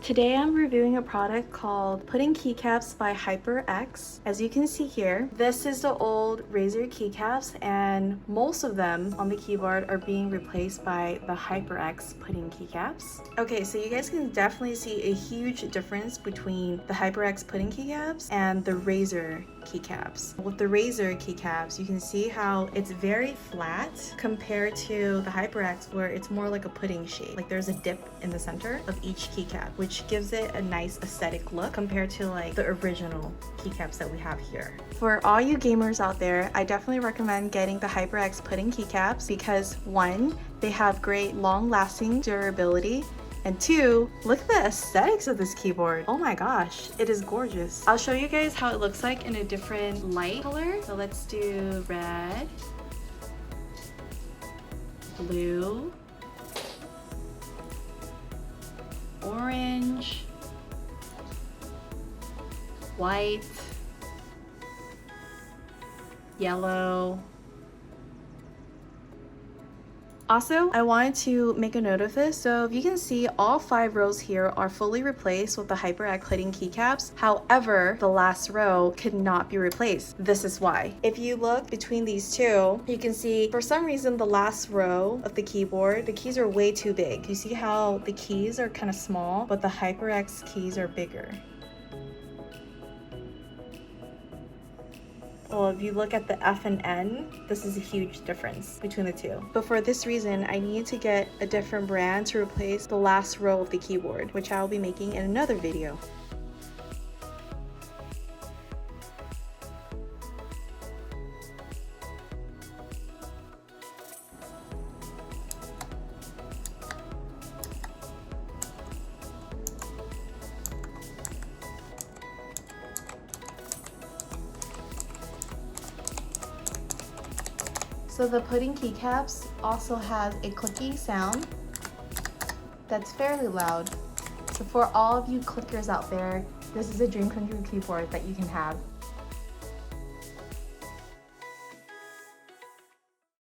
Today I'm reviewing a product called Pudding Keycaps by HyperX. As you can see here, this is the old Razer keycaps and most of them on the keyboard are being replaced by the HyperX Pudding keycaps. Okay, so you guys can definitely see a huge difference between the HyperX Pudding keycaps and the Razer keycaps. With the Razer keycaps, you can see how it's very flat compared to the HyperX where it's more like a pudding shape. Like there's a dip in the center of each keycap, which gives it a nice aesthetic look compared to like the original keycaps that we have here. For all you gamers out there, I definitely recommend getting the HyperX Pudding keycaps because one, they have great long-lasting durability, and two, look at the aesthetics of this keyboard. Oh my gosh, it is gorgeous. I'll show you guys how it looks like in a different light color. So let's do red, blue, orange, white, yellow. Also, I wanted to make a note of this. So if you can see, all 5 rows here are fully replaced with the HyperX Pudding keycaps. However, the last row could not be replaced. This is why. If you look between these two, you can see for some reason the last row of the keyboard, the keys are way too big. You see how the keys are kind of small, but the HyperX keys are bigger. Well, if you look at the F and N, this is a huge difference between the two. But for this reason, I need to get a different brand to replace the last row of the keyboard, which I'll be making in another video. So the Pudding keycaps also has a clicky sound that's fairly loud. So for all of you clickers out there, this is a dream come true keyboard that you can have.